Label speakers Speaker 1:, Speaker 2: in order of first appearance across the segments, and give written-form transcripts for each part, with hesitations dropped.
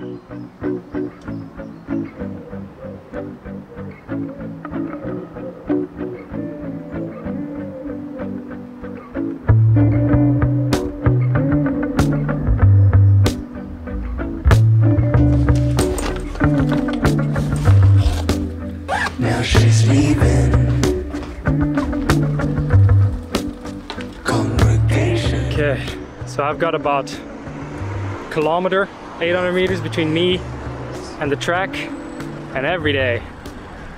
Speaker 1: Now she's leaving.
Speaker 2: Okay, so I've got about a kilometer, 800 meters between me and the track, and every day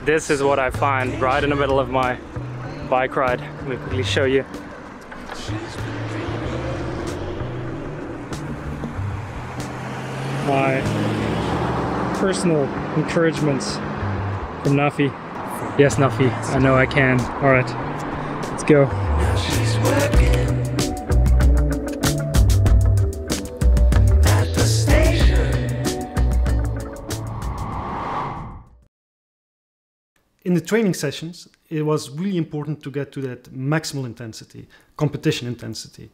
Speaker 2: this is what I find right in the middle of my bike ride. Let me quickly show you. My personal encouragements from Nuffy. Yes, Nuffy, I know I can. Alright, let's go.
Speaker 1: Now she's working.
Speaker 3: In the training sessions, it was really important to get to that maximal intensity, competition intensity.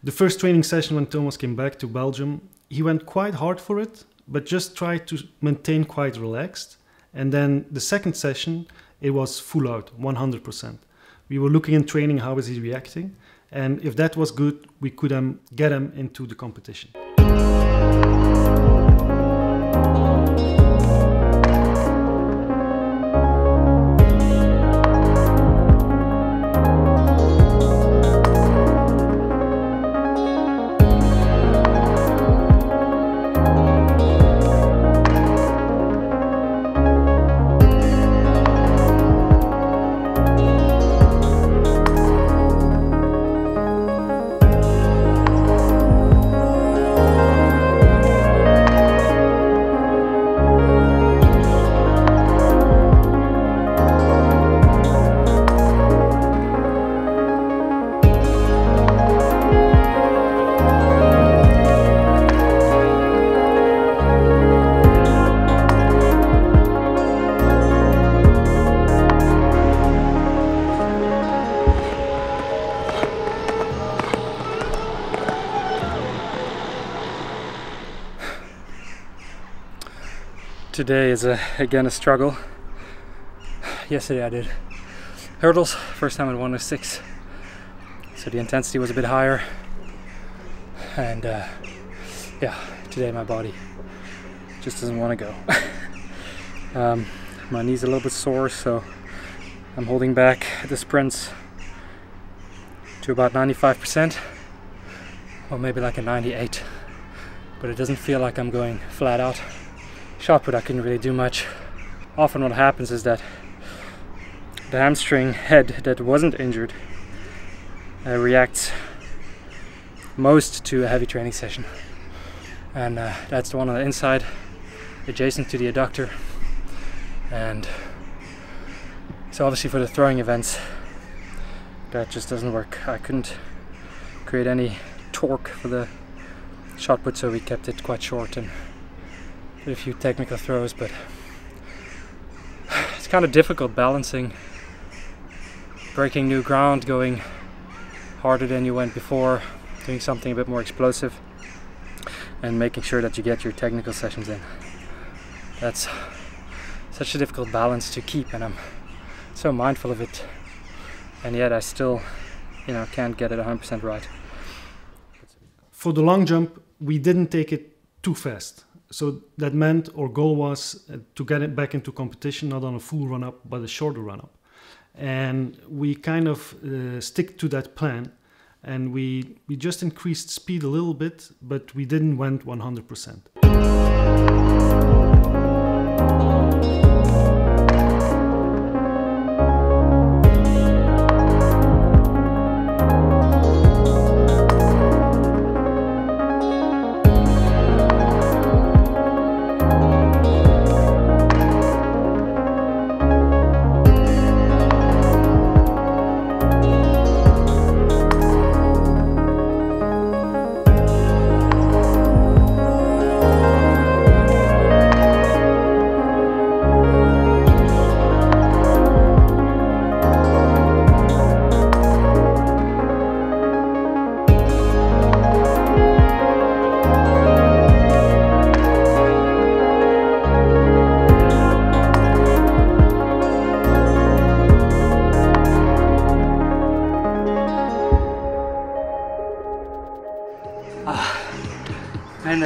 Speaker 3: The first training session when Thomas came back to Belgium, he went quite hard for it, but just tried to maintain quite relaxed. And then the second session, it was full out, 100%. We were looking in training, how is he reacting? And if that was good, we could get him into the competition.
Speaker 2: Today is again a struggle. Yesterday I did hurdles, first time at 106, so the intensity was a bit higher, and yeah, today my body just doesn't want to go. My knee's a little bit sore, so I'm holding back the sprints to about 95%, or maybe like a 98, but it doesn't feel like I'm going flat out. Shot put I couldn't really do much. Often what happens is that the hamstring head that wasn't injured reacts most to a heavy training session, and that's the one on the inside adjacent to the adductor, and so obviously for the throwing events that just doesn't work. I couldn't create any torque for the shot put, so we kept it quite short and did a few technical throws, but it's kind of difficult balancing breaking new ground, going harder than you went before, doing something a bit more explosive, and making sure that you get your technical sessions in. That's such a difficult balance to keep, and I'm so mindful of it, and yet I still, can't get it 100% right.
Speaker 3: For the long jump, we didn't take it too fast. So that meant our goal was to get it back into competition, not on a full run-up, but a shorter run-up. And we kind of stick to that plan, and we just increased speed a little bit, but we didn't went 100%.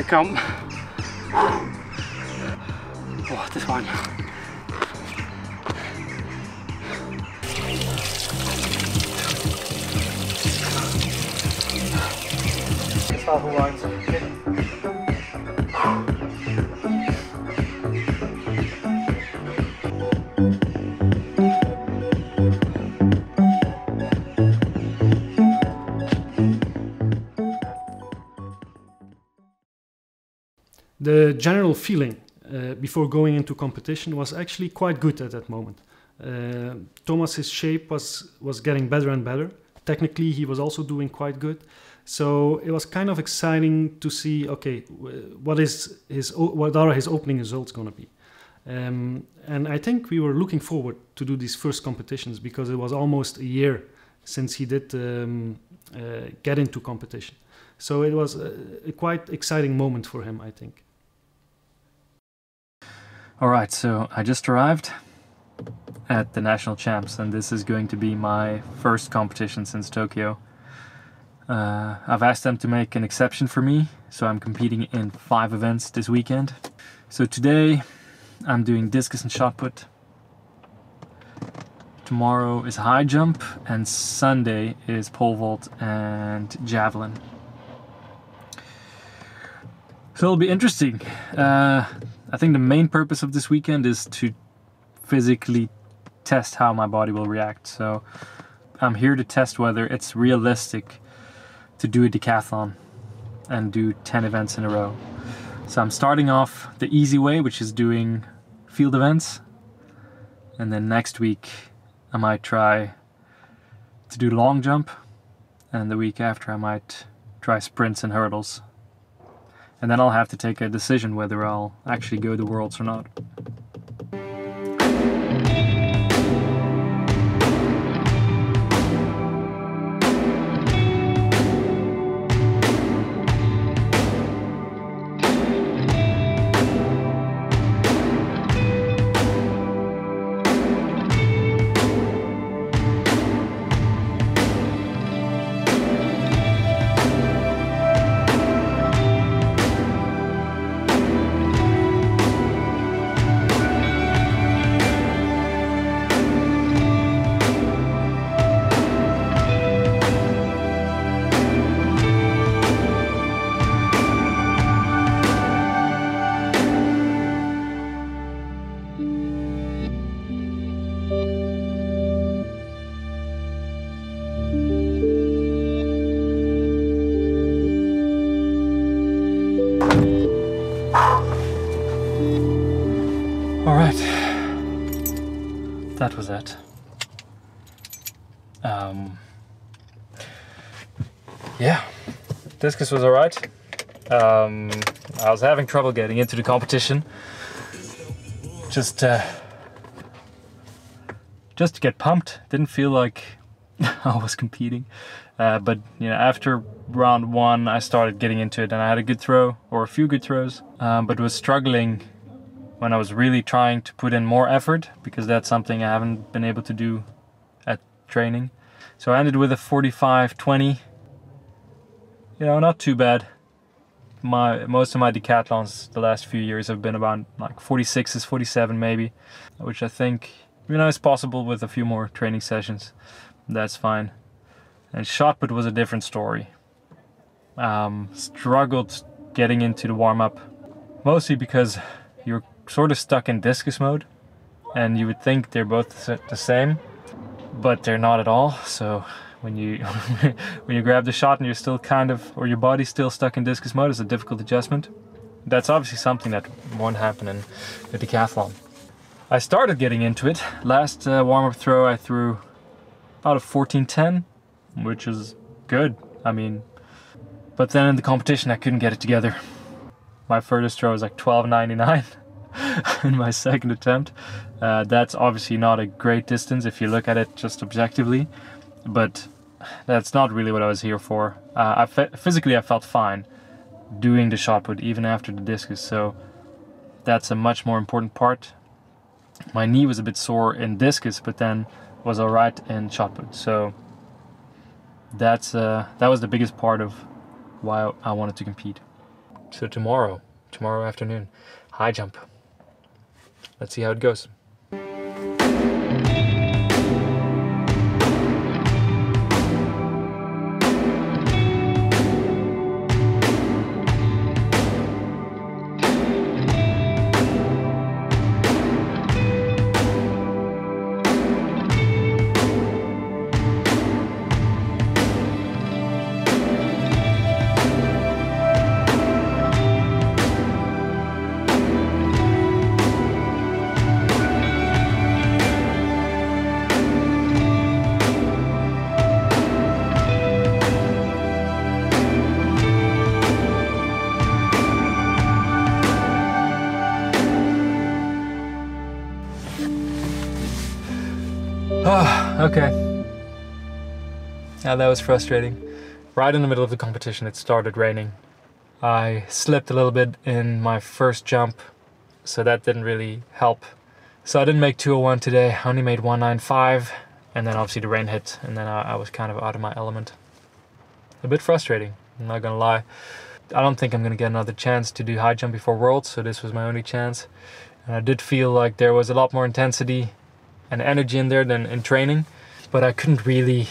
Speaker 2: come. Oh, this one.
Speaker 3: The general feeling before going into competition was actually quite good at that moment. Thomas's shape was getting better and better. Technically, he was also doing quite good. So it was kind of exciting to see, okay, what are his opening results going to be? And I think we were looking forward to do these first competitions because it was almost a year since he did get into competition. So it was a quite exciting moment for him, I think.
Speaker 2: Alright, so I just arrived at the National Champs, and this is going to be my first competition since Tokyo. I've asked them to make an exception for me, so I'm competing in 5 events this weekend. So today I'm doing discus and shot put. Tomorrow is high jump, and Sunday is pole vault and javelin. So it'll be interesting. I think the main purpose of this weekend is to physically test how my body will react. So I'm here to test whether it's realistic to do a decathlon and do 10 events in a row. So I'm starting off the easy way, which is doing field events. And then next week I might try to do long jump. And the week after I might try sprints and hurdles. And then I'll have to take a decision whether I'll actually go to Worlds or not. Alright, that was it. Yeah, discus was alright. I was having trouble getting into the competition. Just to get pumped. Didn't feel like I was competing. But you know, after round 1 I started getting into it and I had a good throw, or a few good throws, but was struggling when I was really trying to put in more effort, because that's something I haven't been able to do at training. So I ended with a 45-20. You know, not too bad. Most of my decathlons the last few years have been about like 46s, 47 maybe, which I think, you know, is possible with a few more training sessions. That's fine. And shot put was a different story. Struggled getting into the warm-up, mostly because you're sort of stuck in discus mode, and you would think they're both the same, but they're not at all. So when you when you grab the shot and you're still kind of, or your body's still stuck in discus mode, it's a difficult adjustment. That's obviously something that won't happen in the decathlon. I started getting into it. Last warm-up throw I threw about a 14-10, which is good. I mean, but then in the competition I couldn't get it together. My furthest throw was like 12.99 in my second attempt. That's obviously not a great distance if you look at it just objectively, but that's not really what I was here for. Physically I felt fine doing the shot put even after the discus, so that's a much more important part. My knee was a bit sore in discus, but then was alright in shot put, so that was the biggest part of why I wanted to compete. So tomorrow afternoon, high jump. Let's see how it goes. Okay. Yeah, that was frustrating. Right in the middle of the competition, it started raining. I slipped a little bit in my first jump, so that didn't really help. So I didn't make 2:01 today, I only made 1:95, and then obviously the rain hit, and then I was kind of out of my element. A bit frustrating, I'm not gonna lie. I don't think I'm gonna get another chance to do high jump before Worlds, so this was my only chance. And I did feel like there was a lot more intensity and energy in there than in training, but I couldn't really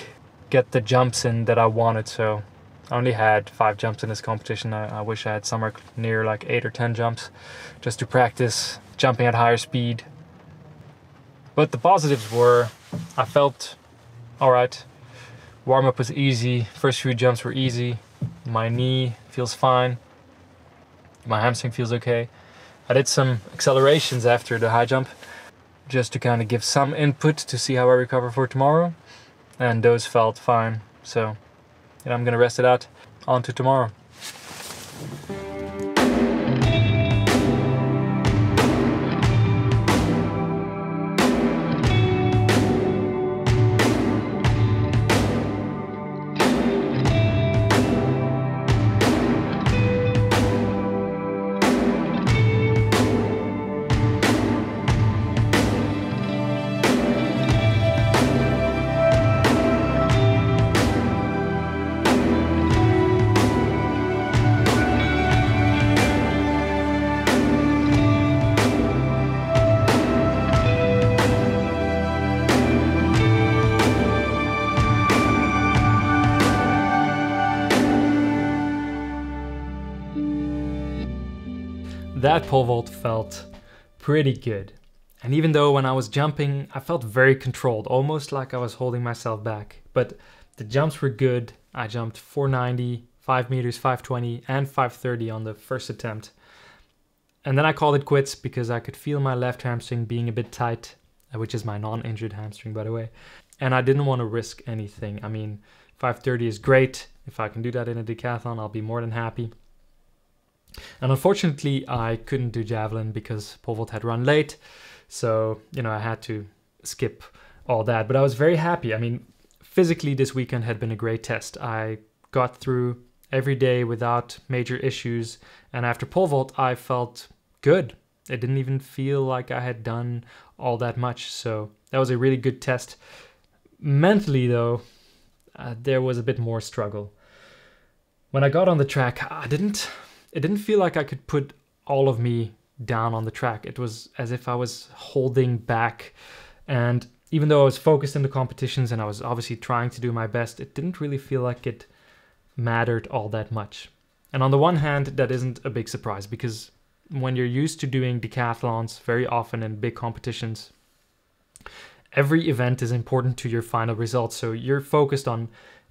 Speaker 2: get the jumps in that I wanted, so I only had 5 jumps in this competition. I wish I had somewhere near like 8 or 10 jumps just to practice jumping at higher speed. But the positives were, I felt alright. Warm-up was easy, first few jumps were easy, my knee feels fine, my hamstring feels okay. I did some accelerations after the high jump, just to kind of give some input to see how I recover for tomorrow, and those felt fine. So I'm gonna rest it out. On to tomorrow. That pole vault felt pretty good. And even though when I was jumping, I felt very controlled, almost like I was holding myself back. But the jumps were good. I jumped 490, 5 meters, 520, and 530 on the first attempt. And then I called it quits because I could feel my left hamstring being a bit tight, which is my non-injured hamstring, by the way. And I didn't want to risk anything. I mean, 530 is great. If I can do that in a decathlon, I'll be more than happy. And unfortunately, I couldn't do javelin because pole vault had run late. So, I had to skip all that. But I was very happy. I mean, physically, this weekend had been a great test. I got through every day without major issues. And after pole vault, I felt good. It didn't even feel like I had done all that much. So that was a really good test. Mentally, though, there was a bit more struggle. When I got on the track, it didn't feel like I could put all of me down on the track. It was as if I was holding back. And even though I was focused in the competitions and I was obviously trying to do my best, it didn't really feel like it mattered all that much. And on the one hand, that isn't a big surprise because when you're used to doing decathlons very often in big competitions, every event is important to your final result. So you're focused on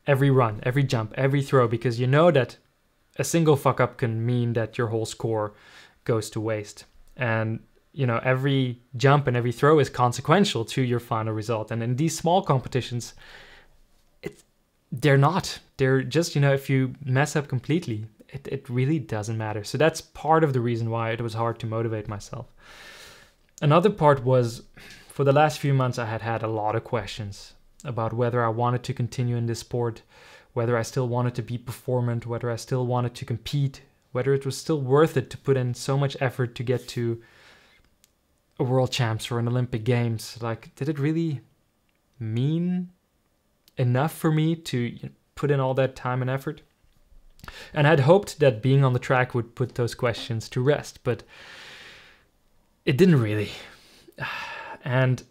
Speaker 2: every run, every jump, every throw, because you know that a single fuck up can mean that your whole score goes to waste. And, every jump and every throw is consequential to your final result. And in these small competitions, they're not. They're just, if you mess up completely, it really doesn't matter. So that's part of the reason why it was hard to motivate myself. Another part was, for the last few months, I had a lot of questions about whether I wanted to continue in this sport, whether I still wanted to be performant, whether I still wanted to compete, whether it was still worth it to put in so much effort to get to a World Champs or an Olympic Games. Like, did it really mean enough for me to put in all that time and effort? And I'd hoped that being on the track would put those questions to rest, but it didn't really. And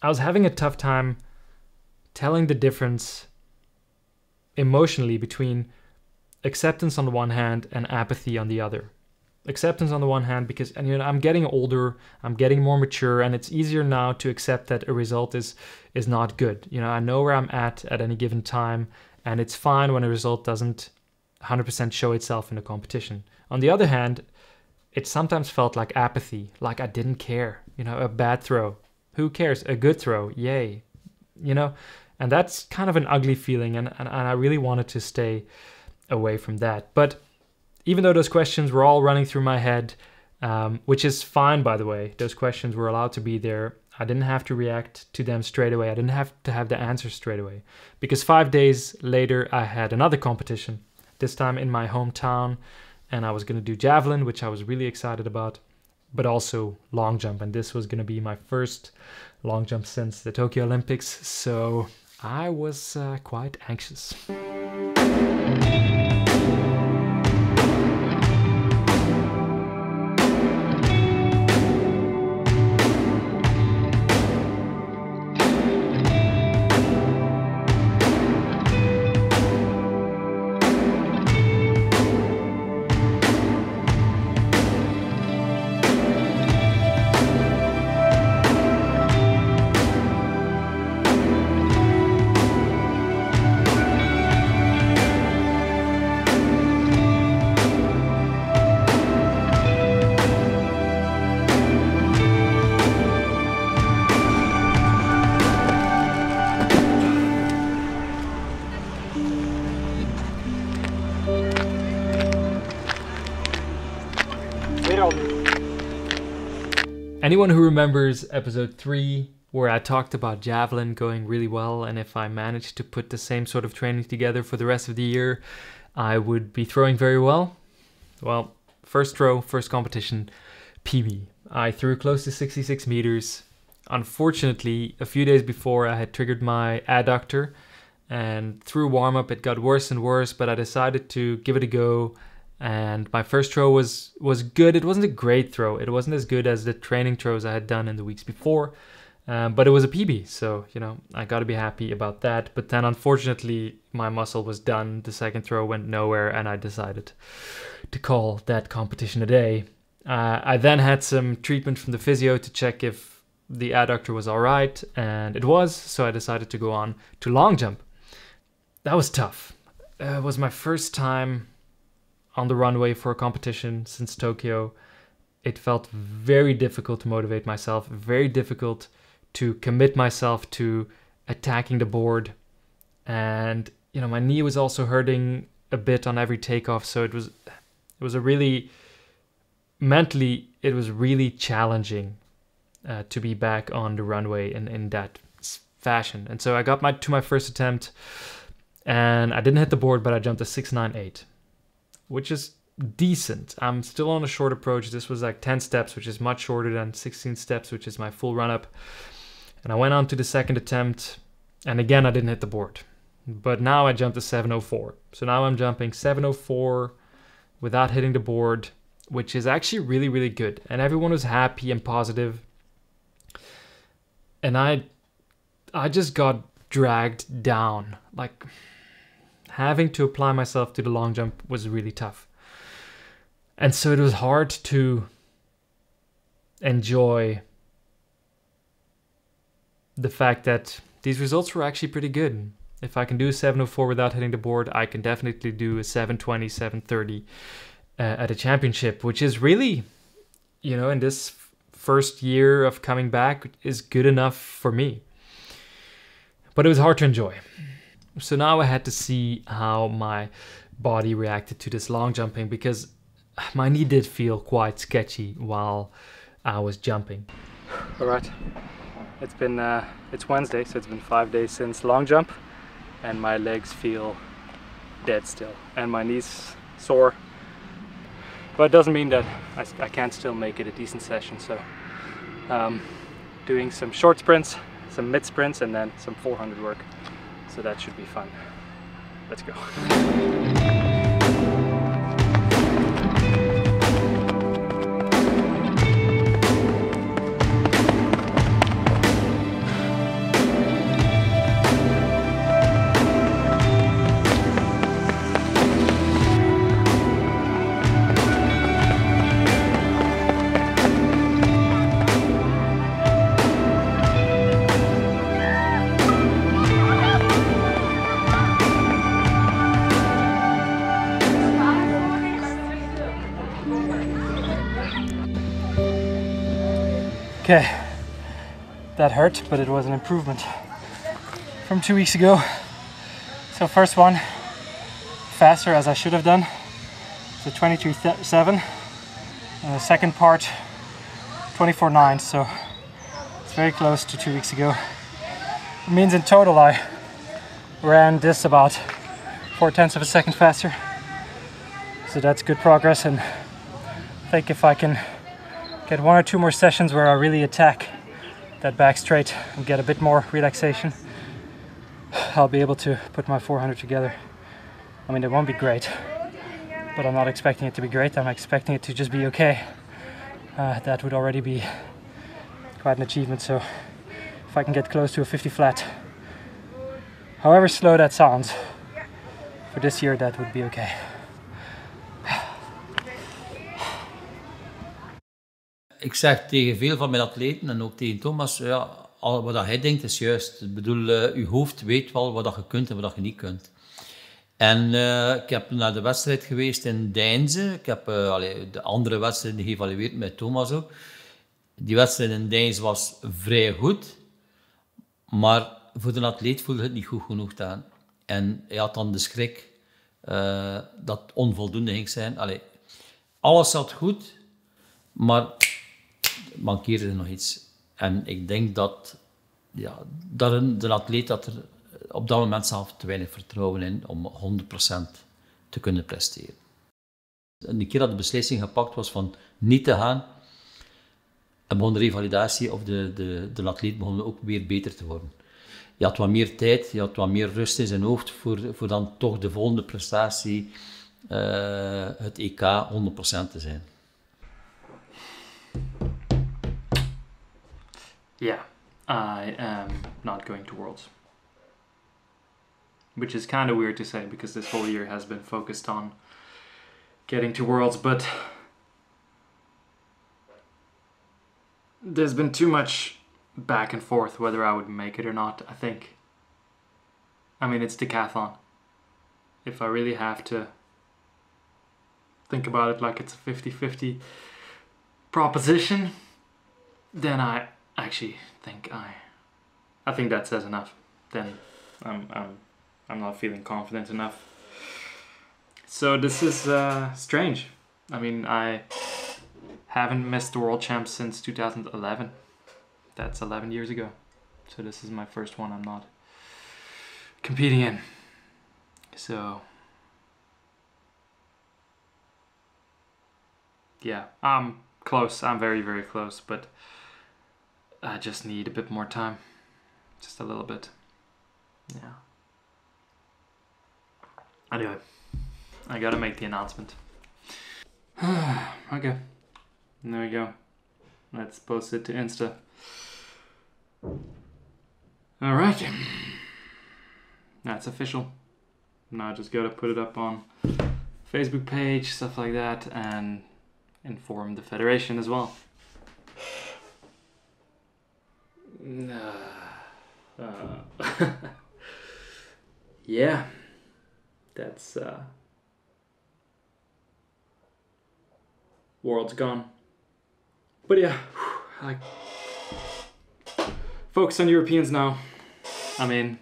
Speaker 2: I was having a tough time telling the difference emotionally between acceptance on the one hand and apathy on the other. Acceptance on the one hand because, and I'm getting older, I'm getting more mature, and it's easier now to accept that a result is not good. I know where I'm at any given time, and it's fine when a result doesn't 100% show itself in the competition. On the other hand, it sometimes felt like apathy, like I didn't care. A bad throw, who cares? A good throw, yay. And that's kind of an ugly feeling, and I really wanted to stay away from that. But even though those questions were all running through my head, which is fine, by the way, those questions were allowed to be there. I didn't have to react to them straight away. I didn't have to have the answers straight away. Because 5 days later, I had another competition, this time in my hometown, and I was going to do javelin, which I was really excited about, but also long jump. And this was going to be my first long jump since the Tokyo Olympics, so I was quite anxious. Anyone who remembers episode 3, where I talked about javelin going really well, and if I managed to put the same sort of training together for the rest of the year, I would be throwing very well. Well, first throw, first competition, PB. I threw close to 66 meters. Unfortunately, a few days before I had triggered my adductor, and through warm-up it got worse and worse, but I decided to give it a go. And my first throw was good. It wasn't a great throw. It wasn't as good as the training throws I had done in the weeks before, but it was a PB. So, I got to be happy about that. But then unfortunately, my muscle was done. The second throw went nowhere, and I decided to call that competition a day. I then had some treatment from the physio to check if the adductor was all right, and it was. So I decided to go on to long jump. That was tough. It was my first time on the runway for a competition since Tokyo. It felt very difficult to motivate myself, very difficult to commit myself to attacking the board. And, my knee was also hurting a bit on every takeoff. So it was a really, mentally, it was really challenging to be back on the runway in that fashion. And so I got to my first attempt, and I didn't hit the board, but I jumped a 6.98. Which is decent. I'm still on a short approach. This was like 10 steps, which is much shorter than 16 steps, which is my full run-up. And I went on to the second attempt, and again, I didn't hit the board. But now I jumped a 7.04. So now I'm jumping 7.04 without hitting the board, which is actually really, really good. And everyone was happy and positive. And I just got dragged down. Like, having to apply myself to the long jump was really tough. And so it was hard to enjoy the fact that these results were actually pretty good. If I can do a 7.04 without hitting the board, I can definitely do a 7.20, 7.30 at a championship, which is really, in this first year of coming back, is good enough for me. But it was hard to enjoy. So now I had to see how my body reacted to this long jumping, because my knee did feel quite sketchy while I was jumping.
Speaker 4: All right, it's Wednesday, so it's been 5 days since long jump, and my legs feel dead still, and my knees sore. But it doesn't mean that I can't still make it a decent session. So doing some short sprints, some mid sprints, and then some 400 work. So that should be fun. Let's go.
Speaker 2: Okay, that hurt, but it was an improvement from 2 weeks ago. So first one, faster as I should have done, so 23.7, and the second part, 24.9, so it's very close to 2 weeks ago. It means in total I ran this about 0.4 of a second faster, so that's good progress, and I think if I can get 1 or 2 more sessions where I really attack that back straight and get a bit more relaxation, I'll be able to put my 400 together. I mean, it won't be great, but I'm not expecting it to be great. I'm expecting it to just be okay. That would already be quite an achievement. So if I can get close to a 50 flat, however slow that sounds, for this year that would be okay.
Speaker 5: Ik zeg tegen veel van mijn atleten en ook tegen Thomas, ja, wat hij denkt is juist. Ik bedoel, je hoofd weet wel wat je kunt en wat je niet kunt. En ik heb naar de wedstrijd geweest in Deinze. Ik heb de andere wedstrijden geëvalueerd met Thomas ook. Die wedstrijd in Deinze was vrij goed, maar voor de atleet voelde het niet goed genoeg aan. En hij had dan de schrik dat het onvoldoende ging zijn. Alles zat goed, maar mankeerde er nog iets. En ik denk dat de atleet dat er op dat moment zelf te weinig vertrouwen in om 100% te kunnen presteren. En de keer dat de beslissing gepakt was van niet te gaan, en begon de revalidatie of de atleet begon ook weer beter te worden. Je had wat meer tijd, je had wat meer rust in zijn hoofd voor dan toch de volgende prestatie, het EK, 100% te zijn.
Speaker 4: Yeah, I am not going to Worlds. Which is kind of weird to say because this whole year has been focused on getting to Worlds, but there's been too much back and forth whether I would make it or not, I think. I mean, it's decathlon. If I really have to think about it like it's a 50-50 proposition, then I actually think I think that says enough. Then I'm not feeling confident enough. So this is strange. I mean, I haven't missed the World Champs since 2011. That's 11 years ago. So this is my first one I'm not competing in. So yeah, I'm close. I'm very, very close, but I just need a bit more time. Just a little bit. Yeah. Anyway, I gotta make the announcement. Okay. There we go. Let's post it to Insta. Alright. That's official. Now I just gotta put it up on Facebook page, stuff like that, and inform the federation as well. Yeah, that's World's gone. But yeah, like focus on Europeans now. I mean,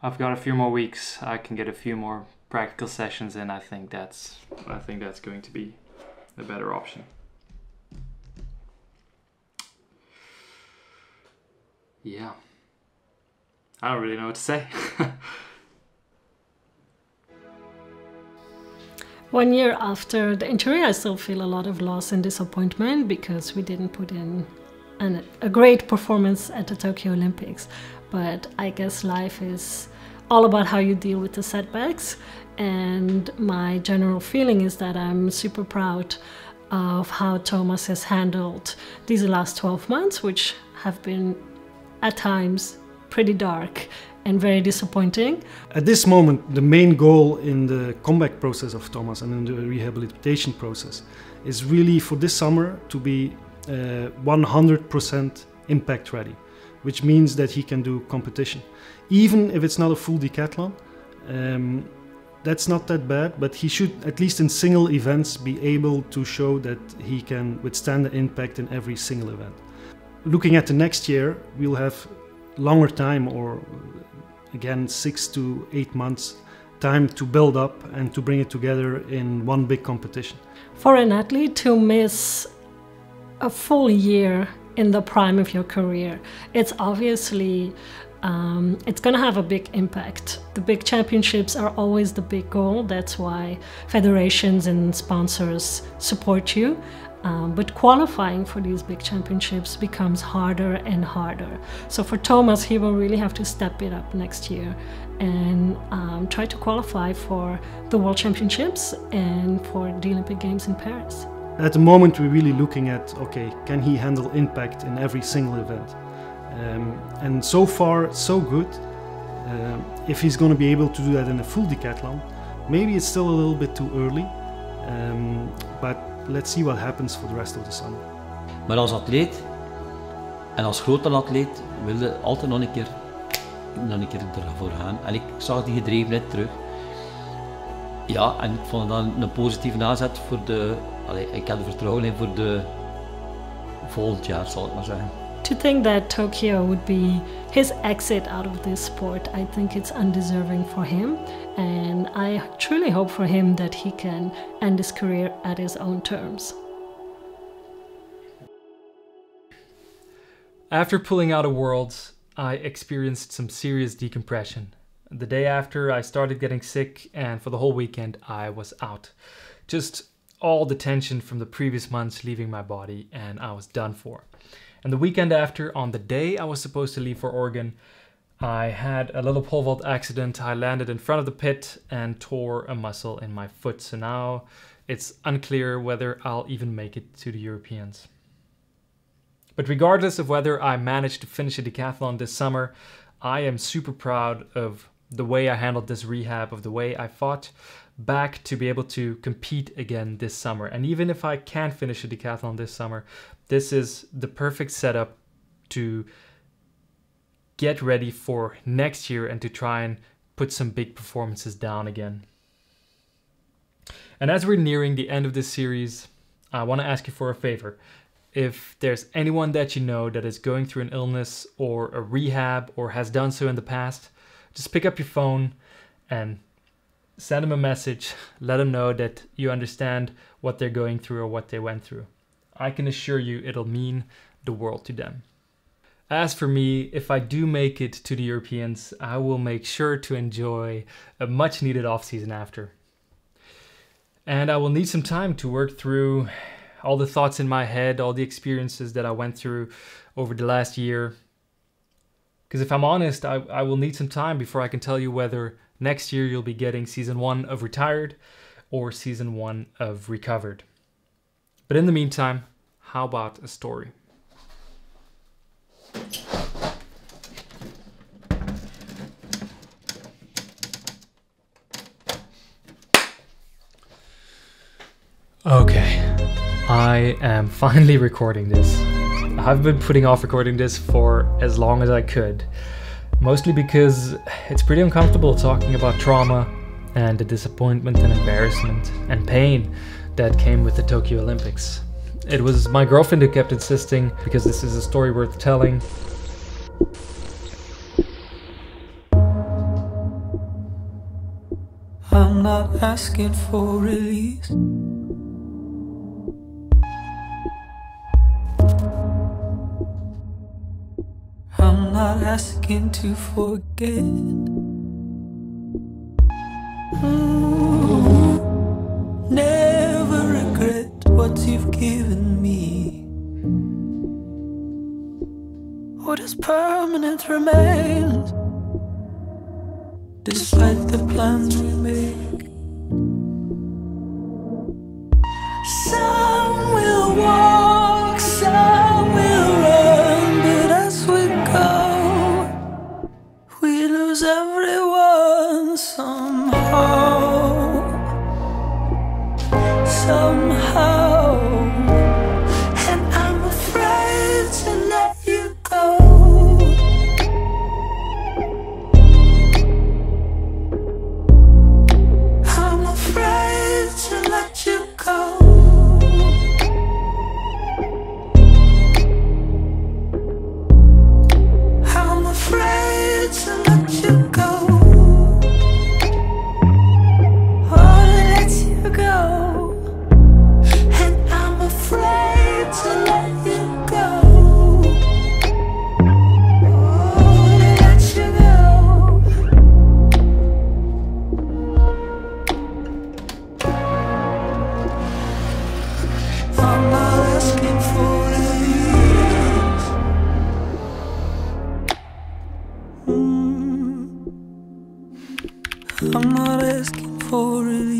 Speaker 4: I've got a few more weeks. I can get a few more practical sessions in. I think that's going to be a better option. Yeah, I don't really know what to say.
Speaker 6: 1 year after the injury, I still feel a lot of loss and disappointment because we didn't put in a great performance at the Tokyo Olympics. But I guess life is all about how you deal with the setbacks. And my general feeling is that I'm super proud of how Thomas has handled these last 12 months, which have been at times pretty dark and very disappointing.
Speaker 3: At this moment, the main goal in the comeback process of Thomas and in the rehabilitation process is really for this summer to be 100% impact ready, which means that he can do competition. Even if it's not a full decathlon, that's not that bad, but he should, at least in single events, be able to show that he can withstand the impact in every single event. Looking at the next year, we'll have longer time, or again 6 to 8 months time to build up and to bring it together in one big competition.
Speaker 6: For an athlete to miss a full year in the prime of your career, it's obviously it's going to have a big impact. The big championships are always the big goal. That's why federations and sponsors support you. But qualifying for these big championships becomes harder and harder. So for Thomas, he will really have to step it up next year and try to qualify for the World Championships and for the Olympic Games in Paris.
Speaker 3: At the moment, we're really looking at, okay, can he handle impact in every single event? And so far, so good. If he's going to be able to do that in a full decathlon, maybe it's still a little bit too early, but let's see what happens for the rest of the summer.
Speaker 5: Maar als atleet en als grote atleet wilde altijd nog een keer ervoor gaan. En ik zag die gedrevenheid terug. Ja, en ik vond het dan een positieve aanzet voor de... ik heb er vertrouwen in voor de volgend jaar, zal ik maar zeggen.
Speaker 6: To think that Tokyo would be his exit out of this sport, I think it's undeserving for him. And I truly hope for him that he can end his career at his own terms.
Speaker 2: After pulling out of Worlds, I experienced some serious decompression. The day after, I started getting sick, and for the whole weekend, I was out. Just all the tension from the previous months leaving my body, and I was done for. And the weekend after, on the day I was supposed to leave for Oregon, I had a little pole vault accident. I landed in front of the pit and tore a muscle in my foot. So now it's unclear whether I'll even make it to the Europeans. But regardless of whether I managed to finish a decathlon this summer, I am super proud of the way I handled this rehab, of the way I fought back to be able to compete again this summer. And even if I can't finish a decathlon this summer, this is the perfect setup to get ready for next year and to try and put some big performances down again. And as we're nearing the end of this series, I want to ask you for a favor. If there's anyone that you know that is going through an illness or a rehab or has done so in the past, just pick up your phone and send them a message. Let them know that you understand what they're going through or what they went through. I can assure you it'll mean the world to them. As for me, if I do make it to the Europeans, I will make sure to enjoy a much needed off-season after. And I will need some time to work through all the thoughts in my head, all the experiences that I went through over the last year. Because if I'm honest, I will need some time before I can tell you whether next year you'll be getting season 1 of Retired or season 1 of Recovered. But in the meantime, how about a story? Okay, I am finally recording this. I've been putting off recording this for as long as I could, mostly because it's pretty uncomfortable talking about trauma and the disappointment and embarrassment and pain that came with the Tokyo Olympics. It was my girlfriend who kept insisting, because this is a story worth telling.
Speaker 1: I'm not asking for release. I'm not asking to forget. Never regret what you've given me. What is permanent remains. despite the plans we make. Some will walk, some will run, but as we go, we lose everyone somehow. Somehow, and I'm afraid to let you go. I'm afraid to let you go. I'm afraid to let you go. Oh, to let you go. Afraid to let you go. Oh, to let you go. I'm not asking for release. I'm not asking for release.